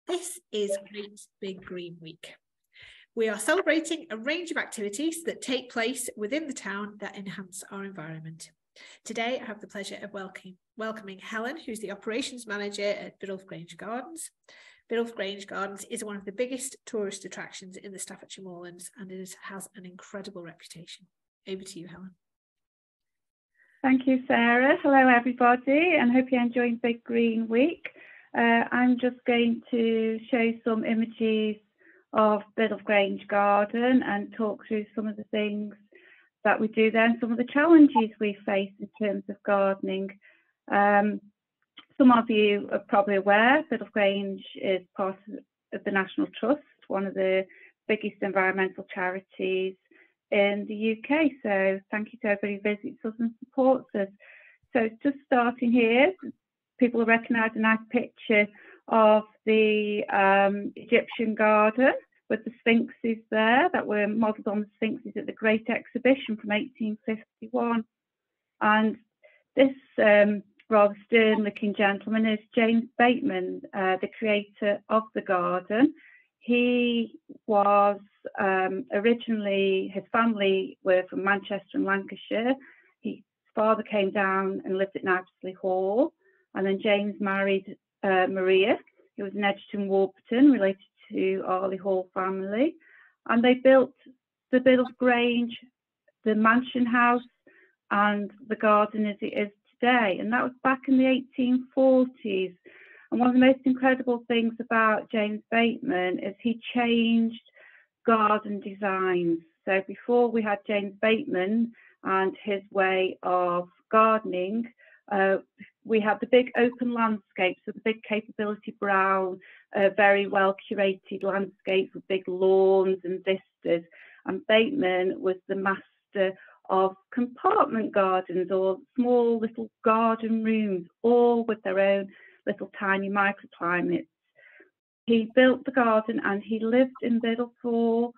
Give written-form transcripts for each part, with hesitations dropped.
This is Great Big Green Week. We are celebrating a range of activities that take place within the town that enhance our environment. Today, I have the pleasure of welcoming Helen, who's the Operations Manager at Biddulph Grange Gardens. Biddulph Grange Gardens is one of the biggest tourist attractions in the Staffordshire Moorlands, and it has an incredible reputation. Over to you, Helen. Thank you, Sarah. Hello, everybody, and hope you're enjoying Big Green Week. I'm just going to show some images of Biddulph Grange Garden and talk through some of the things that we do there and some of the challenges we face in terms of gardening. Some of you are probably aware Biddulph Grange is part of the National Trust, one of the biggest environmental charities in the UK. So thank you to everybody who visits us and supports us. So just starting here, people will recognise a nice picture of the Egyptian garden with the sphinxes there that were modelled on the sphinxes at the Great Exhibition from 1851. And this rather stern-looking gentleman is James Bateman, the creator of the garden. He was originally, his family were from Manchester and Lancashire. His father came down and lived at Knightley Hall, and then James married Maria, who was an Edgerton Warburton, related to Arley Hall family, and they built the Biddulph Grange, the mansion house, and the garden as it is today. And that was back in the 1840s. And one of the most incredible things about James Bateman is he changed garden designs. So before we had James Bateman and his way of gardening, we had the big open landscapes with the big capability brown, very well curated landscapes with big lawns and vistas. And Bateman was the master of compartment gardens, or small little garden rooms, all with their own little tiny microclimates. He built the garden and he lived in Biddulph for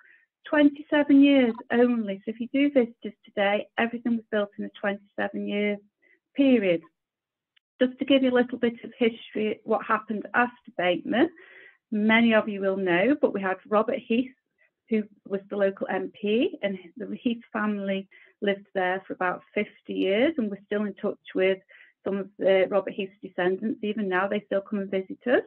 27 years only. So if you do visit us today, everything was built in a 27-year period. Just to give you a little bit of history, what happened after Bateman, many of you will know, but we had Robert Heath, who was the local MP, and the Heath family lived there for about 50 years, and we're still in touch with some of the Robert Heath's descendants. Even now, they still come and visit us.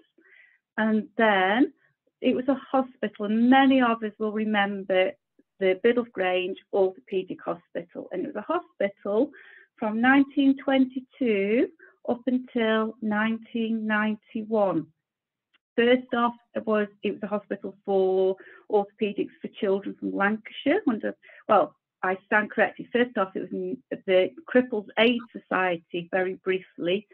And then it was a hospital, and many of us will remember the Biddulph Grange Orthopaedic Hospital, and it was a hospital from 1922 up until 1991. First off, it was a hospital for orthopaedics for children from Lancashire. I stand corrected. First off, it was the Cripples Aid Society, very briefly.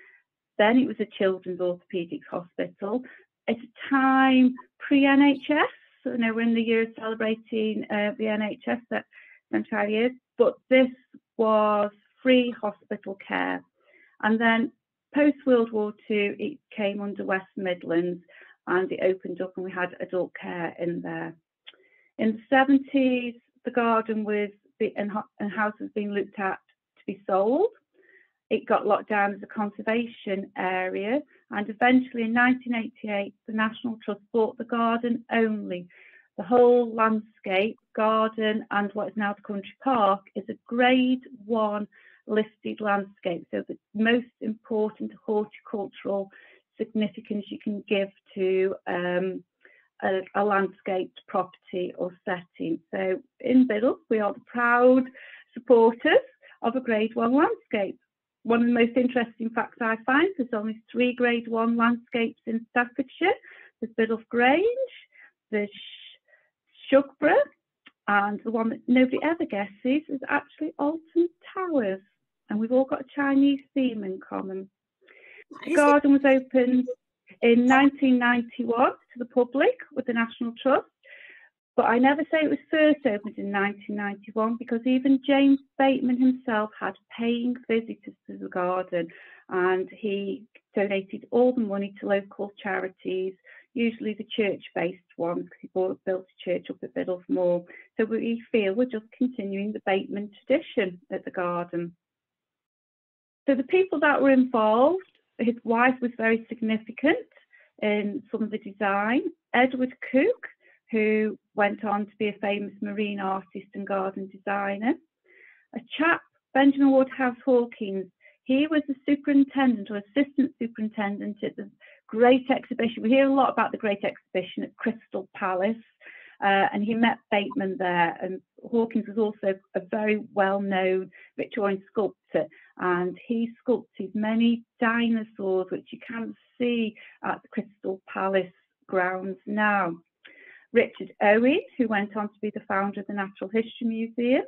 Then it was a children's orthopaedics hospital. At a time pre-NHS, so now we're in the year celebrating the NHS, that 25 years, but this was free hospital care. And then post-World War II, it came under West Midlands and it opened up and we had adult care in there. In the 70s, the garden and house was being looked at to be sold. It got locked down as a conservation area, and eventually in 1988, the National Trust bought the garden only. The whole landscape, garden, and what is now the country park is a Grade 1 listed landscape, so the most important horticultural significance you can give to a landscaped property or setting. So in Biddulph, we are the proud supporters of a Grade 1 landscape. One of the most interesting facts I find, there's only 3 Grade 1 landscapes in Staffordshire. There's Biddulph Grange, there's Shugborough, and the one that nobody ever guesses is actually Alton Towers. And we've all got a Chinese theme in common. The garden was opened in 1991 to the public with the National Trust, but I never say it was first opened in 1991 because even James Bateman himself had paying visitors to the garden, and he donated all the money to local charities, usually the church-based ones, because he built a church up at Biddulph Moor. So we feel we're just continuing the Bateman tradition at the garden. So the people that were involved, his wife was very significant in some of the design. Edward Cook, who went on to be a famous marine artist and garden designer. A chap, Benjamin Woodhouse Hawkins, he was the superintendent or assistant superintendent at the Great Exhibition. We hear a lot about the Great Exhibition at Crystal Palace, and he met Bateman there. And Hawkins was also a very well-known Victorian sculptor, and he sculpted many dinosaurs, which you can see at the Crystal Palace grounds now. Richard Owen, who went on to be the founder of the Natural History Museum.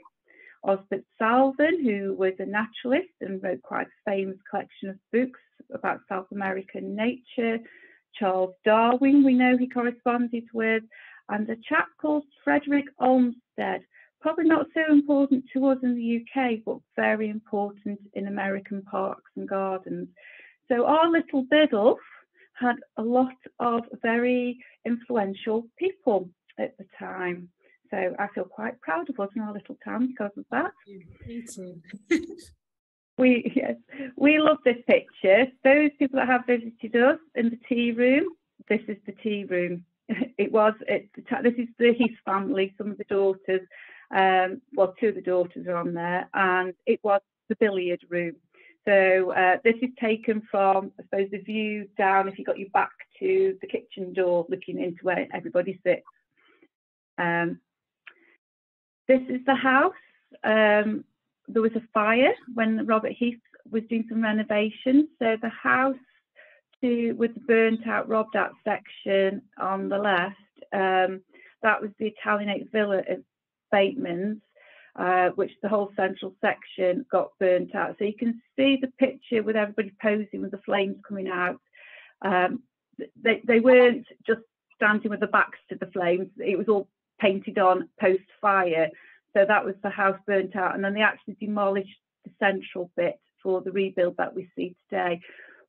Osbert Salvin, who was a naturalist and wrote quite a famous collection of books about South American nature. Charles Darwin, we know he corresponded with, and a chap called Frederick Olmsted, probably not so important to us in the UK, but very important in American parks and gardens. So our little Biddulph had a lot of very influential people at the time. So I feel quite proud of us in our little town because of that. Me too. We love this picture. Those people that have visited us in the tea room, this is the tea room. This is the Heath family, some of the daughters, well, two of the daughters are on there, and it was the billiard room. So this is taken from, I suppose, the view down if you got your back to the kitchen door, looking into where everybody sits. This is the house. There was a fire when Robert Heath was doing some renovations. So the house with the burnt out, robbed out section on the left, that was the Italianate villa at Bateman's, which the whole central section got burnt out. So you can see the picture with everybody posing with the flames coming out. They weren't just standing with the backs to the flames. It was all painted on post-fire. So that was the house burnt out. And then they actually demolished the central bit for the rebuild that we see today.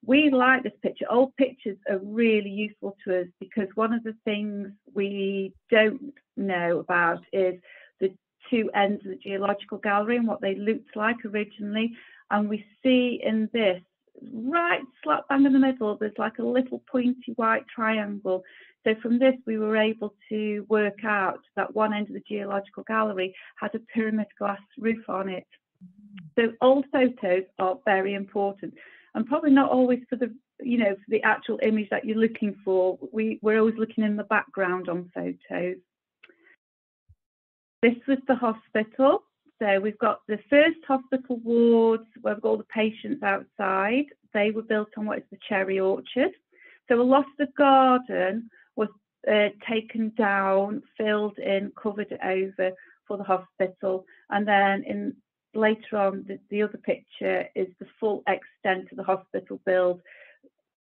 We like this picture. Old pictures are really useful to us because one of the things we don't know about is the two ends of the geological gallery and what they looked like originally. And we see in this, right slap bang in the middle, there's like a little pointy white triangle. So from this, we were able to work out that one end of the geological gallery had a pyramid glass roof on it. So old photos are very important, and probably not always for the, for the actual image that you're looking for. We're always looking in the background on photos. This was the hospital. So we've got the first hospital wards where we've got all the patients outside. They were built on what is the cherry orchard. So a lot of the garden was taken down, filled in, covered over for the hospital. And then later on, the other picture is the full extent of the hospital build.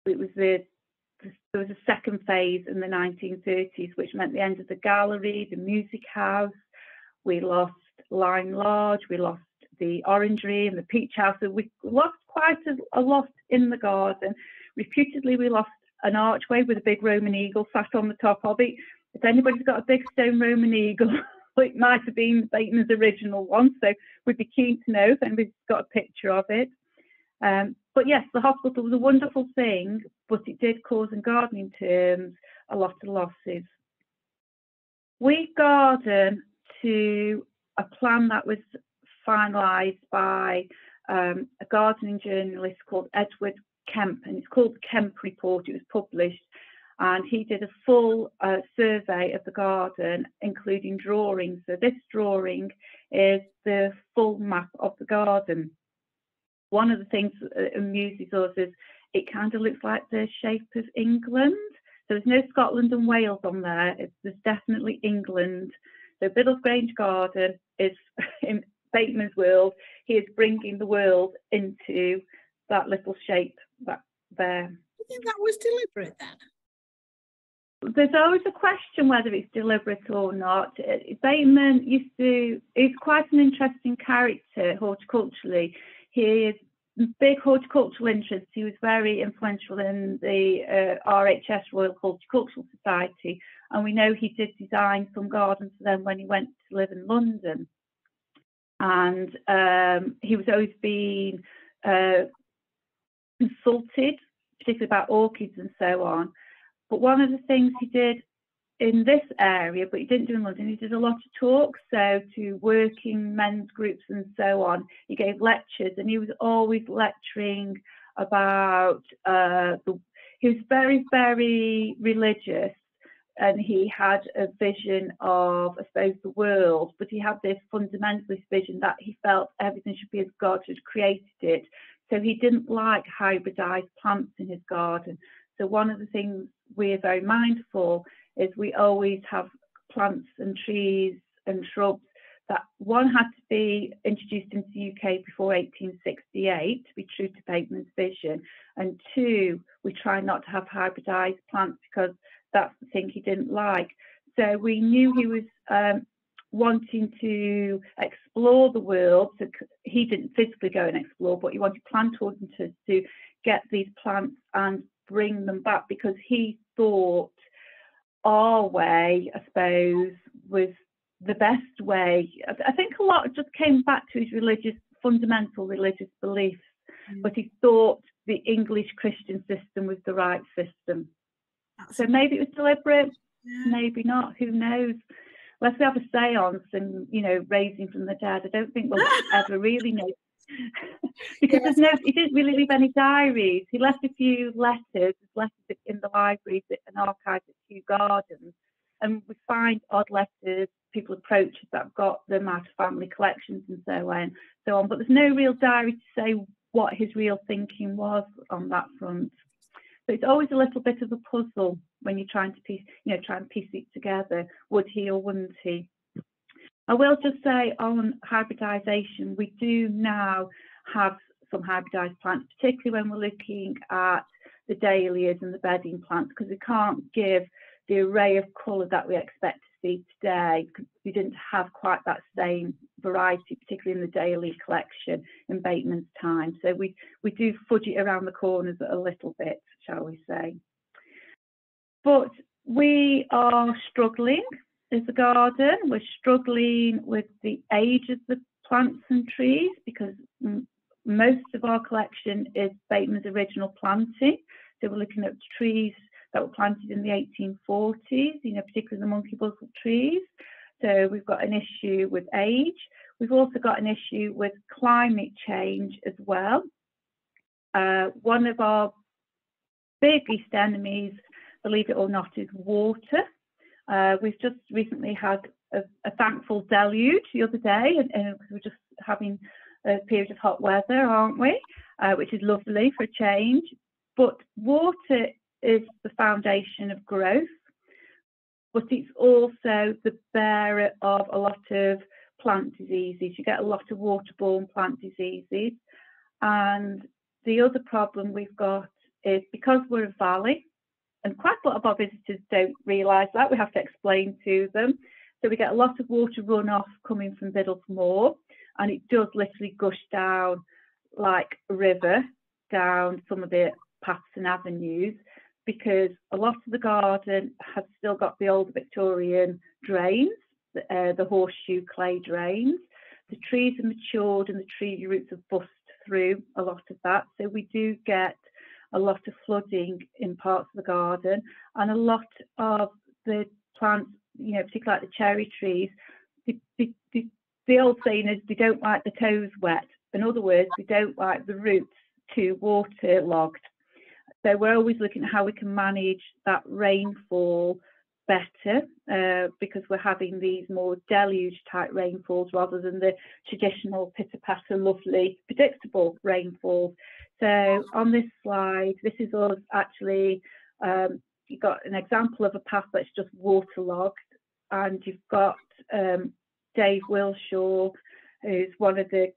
It was there was a second phase in the 1930s, which meant the end of the gallery, the music house. We lost Lime Lodge, we lost the orangery and the peach house. So we lost quite a lot in the garden. Reputedly, we lost an archway with a big Roman eagle sat on the top of it. If anybody's got a big stone Roman eagle, it might have been Bateman's original one. So we'd be keen to know if anybody's got a picture of it. But yes, the hospital was a wonderful thing, but it did cause, in gardening terms, a lot of losses. We garden to a plan that was finalised by a gardening journalist called Edward Kemp, and it's called the Kemp Report. It was published, and he did a full survey of the garden, including drawings. So this drawing is the full map of the garden. One of the things that amuses us is it kind of looks like the shape of England. So there's no Scotland and Wales on there. There's definitely England. So Biddulph Grange Garden is, in Bateman's world, he is bringing the world into that little shape that there. I think that was deliberate then. There's always a question whether it's deliberate or not. Bateman he's quite an interesting character horticulturally. He is big horticultural interest. He was very influential in the RHS, Royal Horticultural Society, and we know he did design some gardens for them when he went to live in London. And he was always being consulted, particularly about orchids and so on. But one of the things he did in this area, but he didn't do in London, he did a lot of talks, so to working men's groups and so on. He gave lectures, and he was always lecturing about he was very, very religious, and he had a vision of, I suppose, the world, but he had this fundamentalist vision that he felt everything should be as God had created it. So he didn't like hybridized plants in his garden. So one of the things we're very mindful is we always have plants and trees and shrubs that, one, had to be introduced into the UK before 1868 to be true to Bateman's vision, and two, we try not to have hybridized plants because that's the thing he didn't like. So we knew he was wanting to explore the world. So he didn't physically go and explore, but he wanted plant auditors to get these plants and bring them back, because he thought our way, I suppose, was the best way. I think a lot just came back to his fundamental religious beliefs, but he thought the English Christian system was the right system. So maybe it was deliberate, maybe not, who knows? Unless we have a seance and, raise him from the dead, I don't think we'll ever really know. Because he didn't really leave any diaries. He left a few letters in the libraries and archives at Kew Gardens, and we find odd letters, people approach us that have got them out of family collections and so on. But there's no real diary to say what his real thinking was on that front. So it's always a little bit of a puzzle when you're trying to piece it together. Would he or wouldn't he? I will just say on hybridization, we do now have some hybridized plants, particularly when we're looking at the dahlias and the bedding plants, because we can't give the array of colour that we expect to see today, because we didn't have quite that same variety, particularly in the dahlia collection in Bateman's time. So we do fudge it around the corners a little bit, shall we say. But we are struggling as a garden. We're struggling with the age of the plants and trees, because most of our collection is Bateman's original planting. So we're looking at trees that were planted in the 1840s, particularly the monkey buzzard trees. So we've got an issue with age. We've also got an issue with climate change as well. One of our biggest enemies, believe it or not, is water. We've just recently had a thankful deluge the other day, and we're just having a period of hot weather, aren't we? Which is lovely for a change. But water is the foundation of growth, but it's also the bearer of a lot of plant diseases. You get a lot of waterborne plant diseases. And the other problem we've got is, because we're a valley, and quite a lot of our visitors don't realise that, we have to explain to them. So we get a lot of water runoff coming from Biddulph Moor, and it does literally gush down like a river down some of the paths and avenues, because a lot of the garden has still got the old Victorian drains, the horseshoe clay drains. The trees are matured and the tree roots have bust through a lot of that. So we do get a lot of flooding in parts of the garden, and a lot of the plants, particularly like the cherry trees, the old saying is they don't like the toes wet. In other words, they don't like the roots too waterlogged. So we're always looking at how we can manage that rainfall better, because we're having these more deluge type rainfalls rather than the traditional pitter-patter, lovely, predictable rainfalls. So on this slide, this is us actually, you've got an example of a path that's just waterlogged, and you've got Dave Wilshaw, who's one of the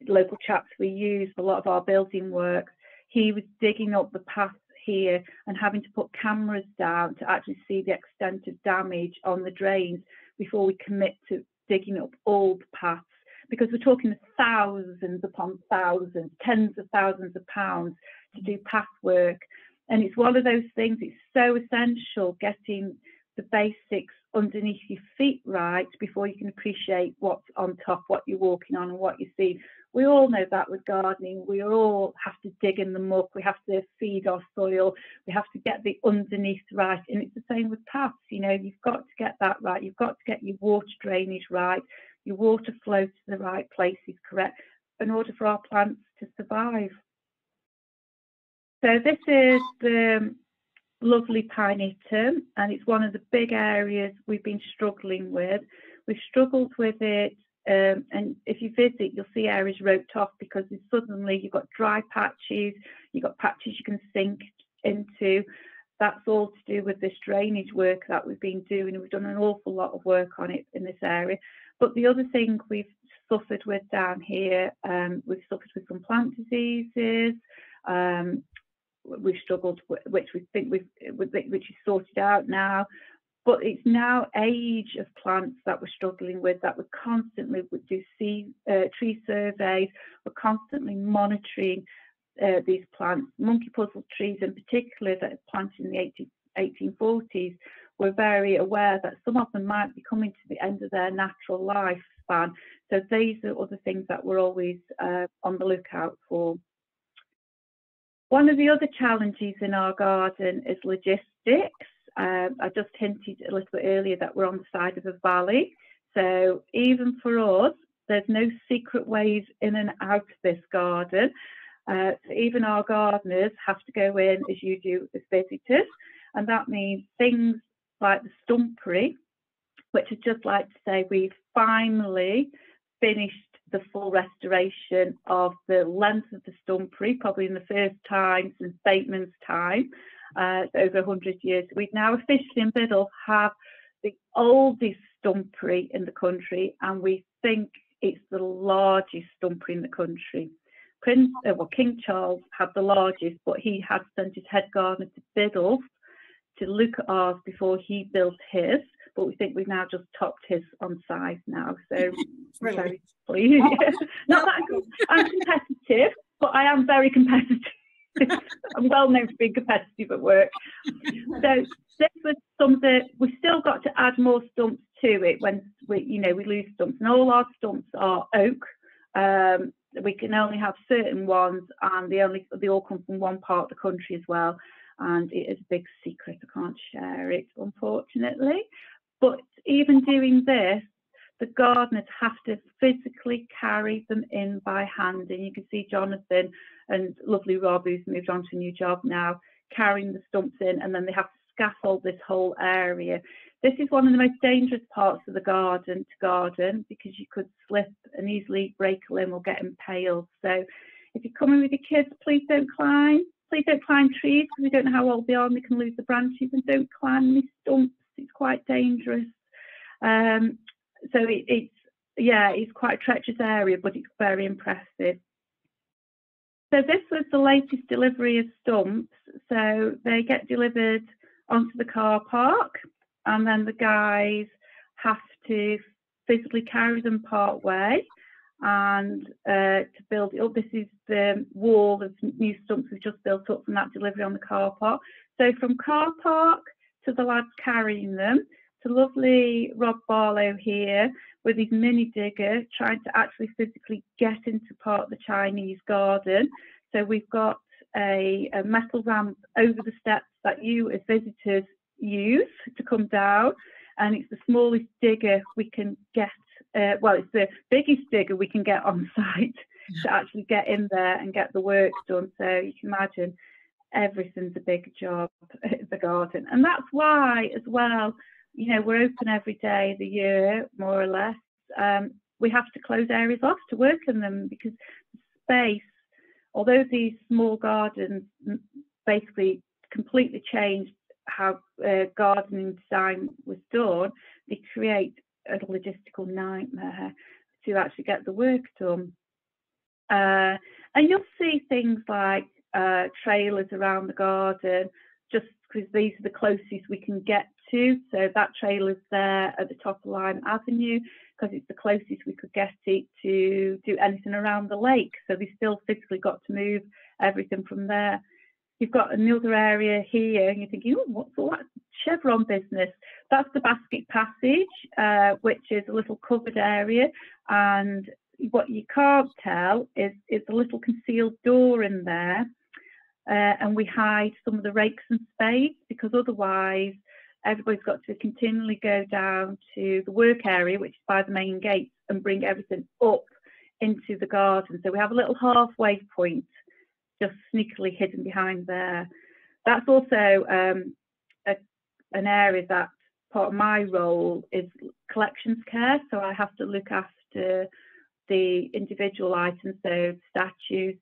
local chaps we use for a lot of our building work. He was digging up the path here and having to put cameras down to actually see the extent of damage on the drains before we commit to digging up all the paths, because we're talking thousands upon thousands, tens of thousands of pounds to do path work. And it's one of those things, it's so essential getting the basics underneath your feet right before you can appreciate what's on top, what you're walking on and what you see. we all know that with gardening, we all have to dig in the muck, we have to feed our soil, we have to get the underneath right. And it's the same with paths, you know, you've got to get that right. You've got to get your water drainage right, your water flow to the right places correct in order for our plants to survive. So this is the lovely Pine-Itum, and it's one of the big areas we've been struggling with. We've struggled with it, and if you visit, you'll see areas roped off because suddenly you've got dry patches, you've got patches you can sink into. That's all to do with this drainage work that we've been doing. We've done an awful lot of work on it in this area. But the other thing we've suffered with down here, we've suffered with some plant diseases. We've struggled with, which we think which is sorted out now, but it's now age of plants that we're struggling with, that we're constantly do tree surveys, we're constantly monitoring these plants. Monkey puzzle trees in particular that are planted in the 1840s, we're very aware that some of them might be coming to the end of their natural lifespan. So these are other things that we're always on the lookout for. One of the other challenges in our garden is logistics. I just hinted a little bit earlier that we're on the side of a valley. So even for us, there's no secret ways in and out of this garden. So even our gardeners have to go in as you do as visitors. And that means things like the stumpery, which I'd just like to say we've finally finished the full restoration of the length of the stumpery, probably in the first time since Bateman's time, over 100 years. We now officially in Biddulph have the oldest stumpery in the country, and we think it's the largest stumpery in the country. King Charles had the largest, but he had sent his head gardener to Biddulph to look at ours before he built his. But we think we've now just topped his on size now, so I'm very pleased. Not that I'm competitive, but I am very competitive. I'm well known for being competitive at work. So this was something we still got to add more stumps to it when we lose stumps, and all our stumps are oak. We can only have certain ones, and they all come from one part of the country as well. And it is a big secret. I can't share it, unfortunately. But even doing this, the gardeners have to physically carry them in by hand. And you can see Jonathan and lovely Rob, who's moved on to a new job now, carrying the stumps in, and then they have to scaffold this whole area. This is one of the most dangerous parts of the garden to garden, because you could slip and easily break a limb or get impaled. So if you're coming with your kids, please don't climb. Please don't climb trees, because we don't know how old they are and we can lose the branches. And don't climb these stumps. It's quite dangerous. So it's quite a treacherous area, but it's very impressive. So this was the latest delivery of stumps. So they get delivered onto the car park, and then the guys have to physically carry them part way and to build it up. This is the wall of new stumps we've just built up from that delivery on the car park. So from car park to the lads carrying them, to lovely Rob Barlow here with his mini digger trying to actually physically get into part of the Chinese garden. So we've got a metal ramp over the steps that you as visitors use to come down, and it's the smallest digger we can get. It's the biggest digger we can get on site to actually get in there and get the work done. So you can imagine everything's a big job at the garden. And that's why as well, we're open every day of the year, more or less. We have to close areas off to work in them, because space, although these small gardens basically completely changed how gardening design was done, they create a logistical nightmare to actually get the work done. And you'll see things like trailers around the garden, just because these are the closest we can get to. So that trailer's there at the top of Lime Avenue because it's the closest we could get it to do anything around the lake. So we still physically got to move everything from there. You've got another area here, and you're thinking, oh, what's all that chevron business? That's the basket passage, which is a little covered area. And what you can't tell is a little concealed door in there, and we hide some of the rakes and spades, because otherwise everybody's got to continually go down to the work area, which is by the main gate, and bring everything up into the garden. So we have a little halfway point just sneakily hidden behind there. That's also an area that part of my role is collections care, so I have to look after the individual items, so statues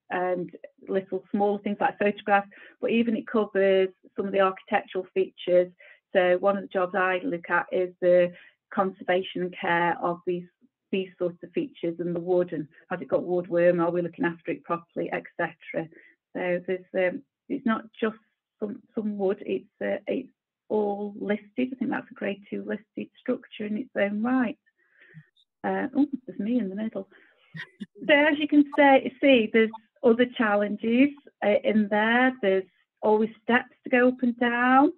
and little smaller things like photographs, but even it covers some of the architectural features. So one of the jobs I look at is the conservation and care of these sorts of features, and the wood, and has it got woodworm, are we looking after it properly, etc. So there's it's not just some wood, it's all listed. I think that's a grade 2 listed structure in its own right. Oh, there's me in the middle. So as you can see, there's other challenges in there. There's always steps to go up and down.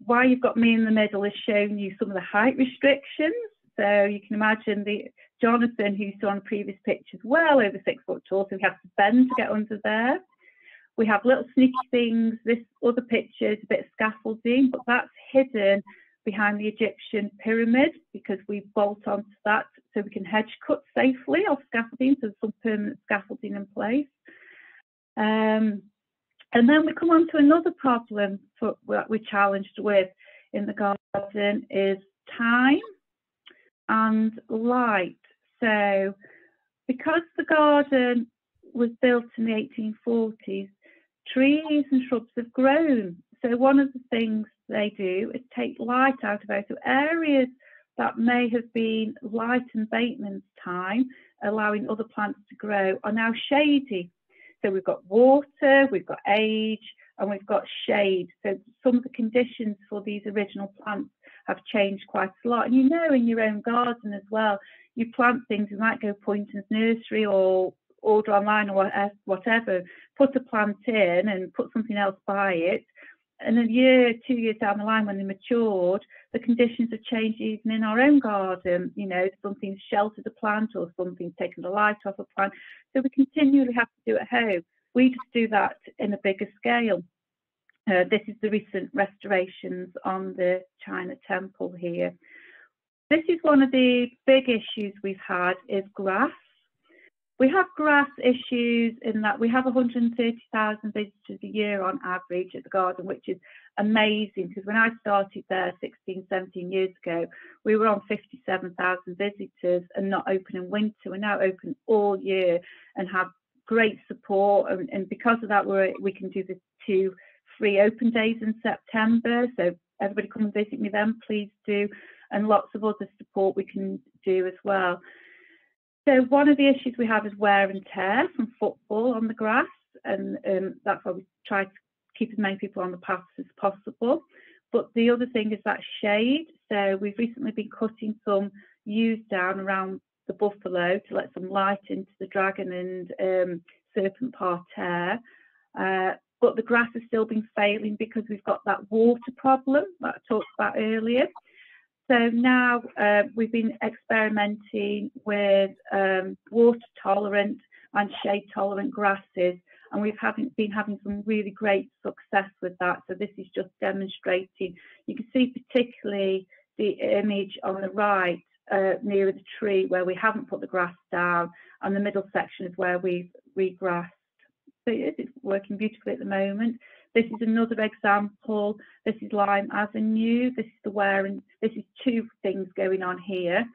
Why you've got me in the middle is showing you some of the height restrictions. So you can imagine Jonathan, who you saw on the previous pictures, well over 6 foot tall, so we have to bend to get under there. We have little sneaky things. This other picture is a bit of scaffolding, but that's hidden behind the Egyptian pyramid, because we bolt onto that so we can hedge cut safely off scaffolding, so there's some permanent scaffolding in place. And then we come on to another problem that we're challenged with in the garden is time and light. So because the garden was built in the 1840s, trees and shrubs have grown. So one of the things they do is take light out of it. So areas that may have been light in Bateman's time, allowing other plants to grow, are now shady. So we've got water, we've got age, and we've got shade. So some of the conditions for these original plants have changed quite a lot. And you know, in your own garden as well, you plant things, you might go Poynton's Nursery or order online or whatever, put a plant in and put something else by it. And a year, 2 years down the line, when they matured, the conditions have changed even in our own garden. You know, something's sheltered a plant or something's taken the light off a plant. So we continually have to do at home. We just do that in a bigger scale. This is the recent restorations on the China temple here. This is one of the big issues we've had, is grass. We have grass issues in that we have 130,000 visitors a year on average at the garden, which is amazing, because when I started there 16, 17 years ago, we were on 57,000 visitors and not open in winter. We're now open all year and have great support, and because of that we can do the 2 free open days in September. So everybody come and visit me then, please do, and lots of other support we can do as well. So one of the issues we have is wear and tear from football on the grass, and that's why we try to keep as many people on the paths as possible. But the other thing is that shade. So we've recently been cutting some yews down around the buffalo to let some light into the dragon and serpent parterre. But the grass has still been failing because we've got that water problem that I talked about earlier. So now we've been experimenting with water tolerant and shade tolerant grasses, and we've been having some really great success with that. So this is just demonstrating. You can see particularly the image on the right near the tree where we haven't put the grass down, and the middle section is where we've regrassed. So it's working beautifully at the moment. This is another example. This is Lime Avenue. This is the wear, and this is 2 things going on here.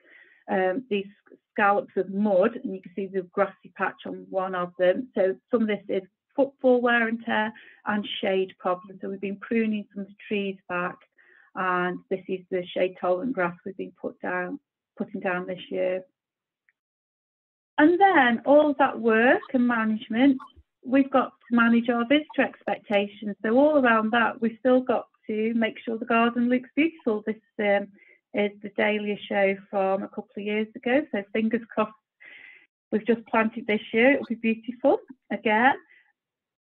These scallops of mud, and you can see the grassy patch on one of them. So some of this is football wear and tear and shade problems. So we've been pruning some of the trees back, and this is the shade tolerant grass we've been putting down this year. And then all of that work and management, we've got to manage our visitor expectations. So all around that, we've still got to make sure the garden looks beautiful. This is the dahlia show from a couple of years ago. So fingers crossed, we've just planted this year. It'll be beautiful again.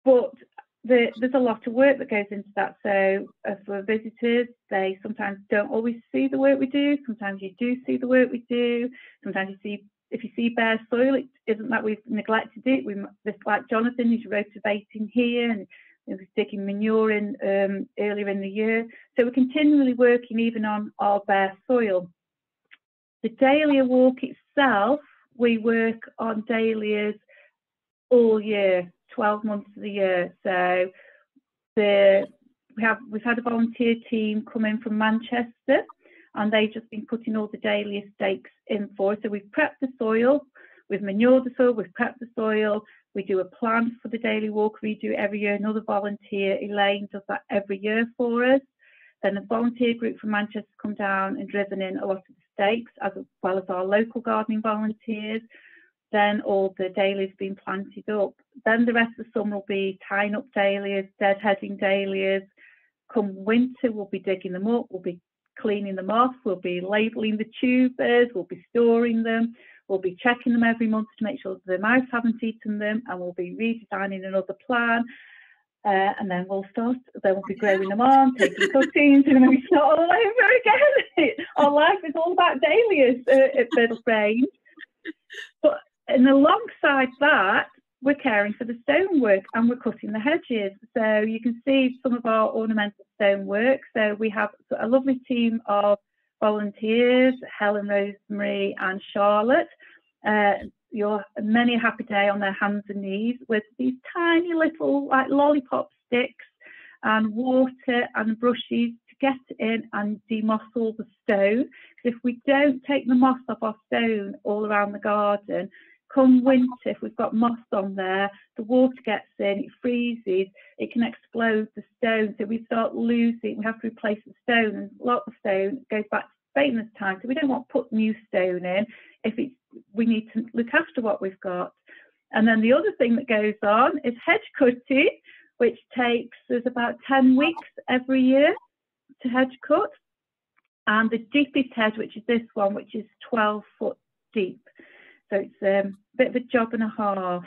But there's a lot of work that goes into that. So for visitors, they sometimes don't always see the work we do. Sometimes you do see the work we do. Sometimes you see if you see bare soil, it isn't that we've neglected it. This, like Jonathan, he's rotivating here, and he was digging manure in earlier in the year. So we're continually working even on our bare soil. The dahlia walk itself, we work on dahlias all year, 12 months of the year. So we've had a volunteer team come in from Manchester, and they've just been putting all the dahlia stakes in for us. So we've prepped the soil, we've manured the soil, we've prepped the soil, we do a plan for the dahlia walk, we do it every year. Another volunteer, Elaine, does that every year for us. Then a volunteer group from Manchester come down and driven in a lot of the stakes, as well as our local gardening volunteers. Then all the dahlias being planted up. Then the rest of the summer will be tying up dahlias, deadheading dahlias. Come winter, we'll be digging them up, we'll be cleaning them off, we'll be labelling the tubers, we'll be storing them, we'll be checking them every month to make sure the mice haven't eaten them, and we'll be redesigning another plan. And then we'll be growing them on, taking cuttings, and then we start all over again. Our life is all about dahlias at Biddulph Grange. But and alongside that, we're caring for the stonework and we're cutting the hedges. So you can see some of our ornamental stonework. So we have a lovely team of volunteers, Helen, Rosemary and Charlotte. You're many a happy day on their hands and knees with these tiny little like lollipop sticks and water and brushes to get in and demoss all the stone. If we don't take the moss off our stone all around the garden, come winter, if we've got moss on there, the water gets in, it freezes, it can explode the stone. So we start losing, we have to replace the stone, and a lot of stone goes back to Bateman's time. So we don't want to put new stone in we need to look after what we've got. And then the other thing that goes on is hedge cutting, which takes us about 10 weeks every year to hedge cut. And the deepest hedge, which is this one, which is 12 foot deep. So it's a bit of a job and a half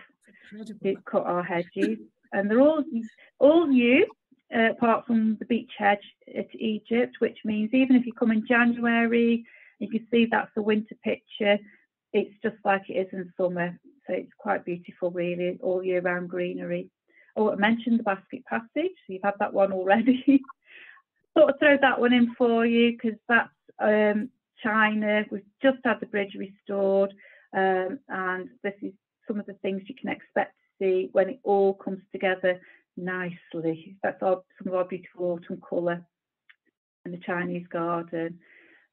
to cut our hedges. And they're all new, apart from the beech hedge at Egypt, which means even if you come in January, you can see that's the winter picture. It's just like it is in summer. So it's quite beautiful, really, all year round greenery. Oh, I mentioned the basket passage. So you've had that one already. Thought I'd throw that one in for you because that's China. We've just had the bridge restored. And this is some of the things you can expect to see when it all comes together nicely. That's some of our beautiful autumn colour in the Chinese garden.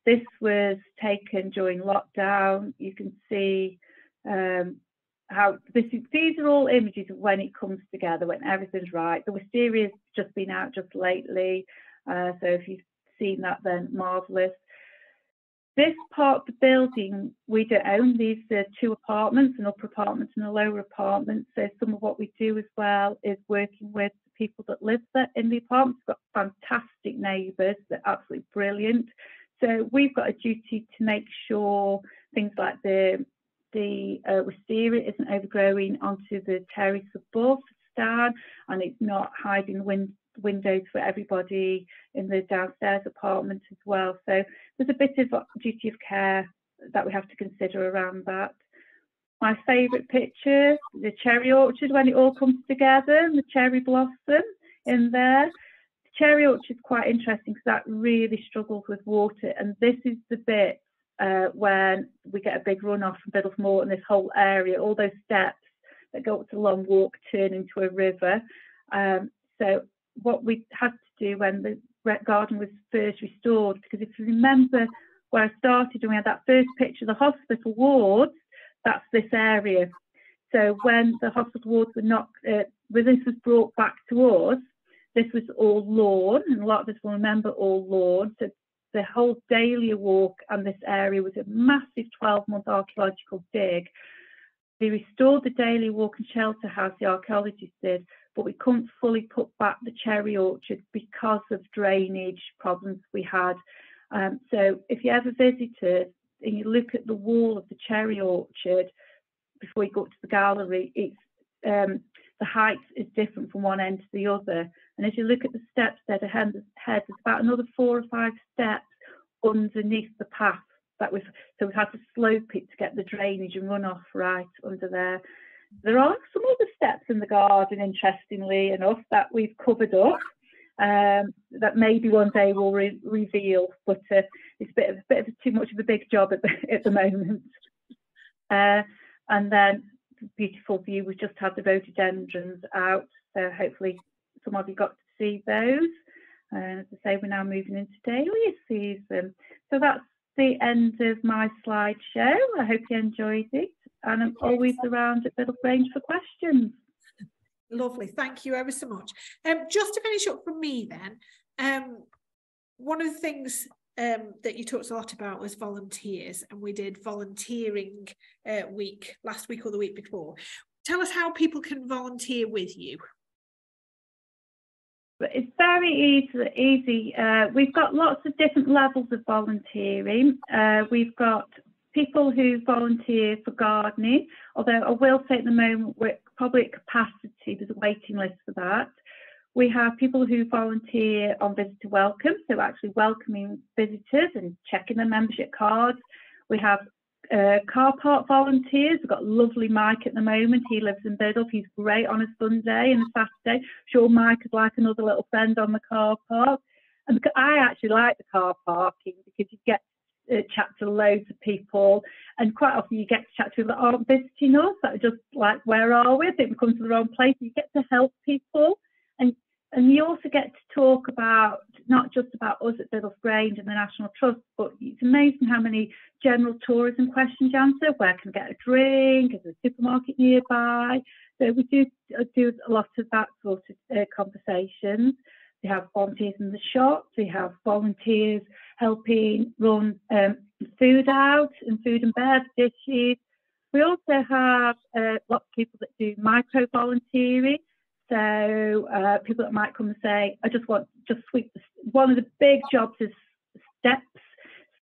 This was taken during lockdown. You can see how these are all images of when it comes together, when everything's right. The Wistaria's just been out just lately, so if you've seen that, then marvellous. This part of the building we don't own. These are 2 apartments, an upper apartment and a lower apartment. So some of what we do as well is working with the people that live there in the apartments. We've got fantastic neighbours. They're absolutely brilliant. So we've got a duty to make sure things like the wisteria isn't overgrowing onto the terrace above Stan, and it's not hiding windows for everybody in the downstairs apartment as well. So there's a bit of duty of care that we have to consider around that. My favourite picture, the cherry orchard when it all comes together, and the cherry blossom in there. Cherry orchard is quite interesting because that really struggles with water, and this is the bit when we get a big runoff from Biddulph Moor and this whole area, all those steps that go up to the long walk turn into a river. So what we had to do when the garden was first restored, because if you remember where I started and we had that first picture, the hospital wards, that's this area. So when the hospital wards were not, when this was brought back to us, this was all lawn, and a lot of us will remember all lawn. So the whole dahlia walk and this area was a massive 12-month archaeological dig. They restored the dahlia walk and shelter house, the archaeologists did, but we couldn't fully put back the cherry orchard because of drainage problems we had. So if you ever visited and you look at the wall of the cherry orchard before you go up to the gallery, it's the height is different from one end to the other. And as you look at the steps there ahead, there's about another 4 or 5 steps underneath the path so we had to slope it to get the drainage and runoff right under there. There are some other steps in the garden, interestingly enough, that we've covered up, that maybe one day we'll reveal, but it's a bit of too much of a big job at the moment. And then beautiful view, we've just had the rhododendrons out, so hopefully some of you got to see those. As I say, we're now moving into dahlia season. So that's the end of my slideshow. I hope you enjoyed it, and I'm always around at Biddulph Grange for questions. Lovely, thank you ever so much. Just to finish up from me then, one of the things that you talked a lot about was volunteers, and we did volunteering week last week or the week before. Tell us how people can volunteer with you. It's very easy. We've got lots of different levels of volunteering. We've got people who volunteer for gardening, although I will say at the moment we're probably at capacity, there's a waiting list for that. We have people who volunteer on visitor welcome, so actually welcoming visitors and checking their membership cards. We have car park volunteers. We've got lovely Mike at the moment. He lives in Biddulph. He's great on a Sunday and a Saturday. I'm sure Mike is like another little friend on the car park. And I actually like the car parking because you get to chat to loads of people, and quite often you get to chat to people that aren't visiting us, that are just like, where are we? I think we come to the wrong place. You get to help people, and you also get to talk about not just about us at Biddulph Grange and the National Trust, but it's amazing how many general tourism questions you answer. Where can I get a drink? Is there a supermarket nearby? So we do a lot of that sort of conversations. We have volunteers in the shops. We have volunteers helping run food out and food and bev dishes. We also have lots of people that do micro volunteering. So people that might come and say, I just want to sweep. One of the big jobs is steps,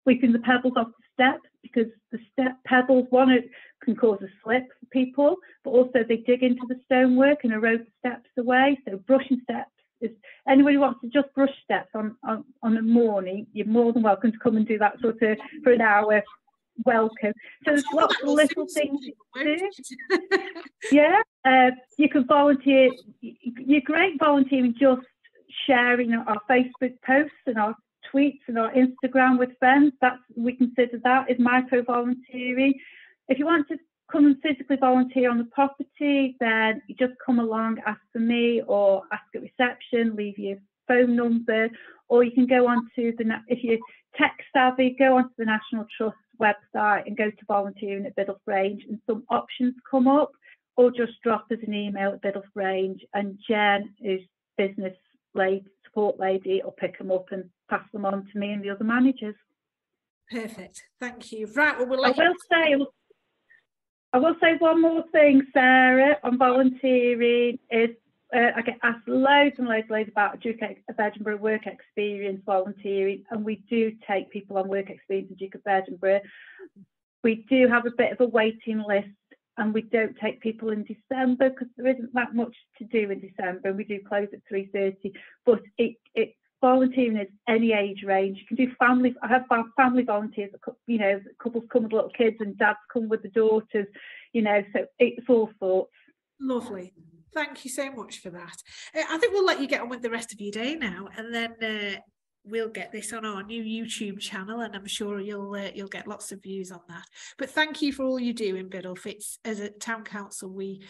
sweeping the pebbles off the steps, because the pebbles, it can cause a slip for people, but also they dig into the stonework and erode the steps away. So brushing steps is, anyone who wants to just brush steps on a morning, you're more than welcome to come and do that sort of for an hour. Welcome. So there's lots of little things you can do. Yeah, you can volunteer. You're great volunteering, just sharing our Facebook posts and our tweets and our Instagram with friends. We consider that as micro volunteering. If you want to come and physically volunteer on the property, then you just come along, ask for me, or ask at reception, leave your phone number, or you can go on to if you're tech savvy, go onto the National Trust website and go to volunteering at Biddulph Grange, and some options come up, or just drop us an email at Biddulph Grange, and Jen, who's business support lady, will pick them up and pass them on to me and the other managers. Perfect, thank you. Right, well, I will say one more thing, Sarah, on volunteering is I get asked loads and loads about Duke of Edinburgh work experience volunteering, and we do take people on work experience at Duke of Edinburgh. We do have a bit of a waiting list, and we don't take people in December because there isn't that much to do in December, and we do close at 3:30. But it volunteering is any age range. You can do family. I have family volunteers. Couples come with little kids, and dads come with the daughters. So it's all sorts. Lovely. Thank you so much for that. I think we'll let you get on with the rest of your day now, and then we'll get this on our new YouTube channel, and I'm sure you'll get lots of views on that. But thank you for all you do in Biddulph. It's, as a town council, we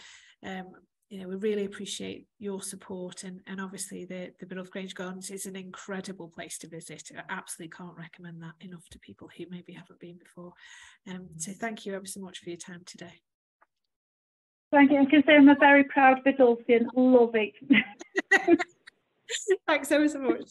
really appreciate your support, and obviously the Biddulph Grange Gardens is an incredible place to visit. I absolutely can't recommend that enough to people who maybe haven't been before. So thank you ever so much for your time today. Thank you. I can say I'm a very proud Biddulphian. Love it. Thanks ever so much.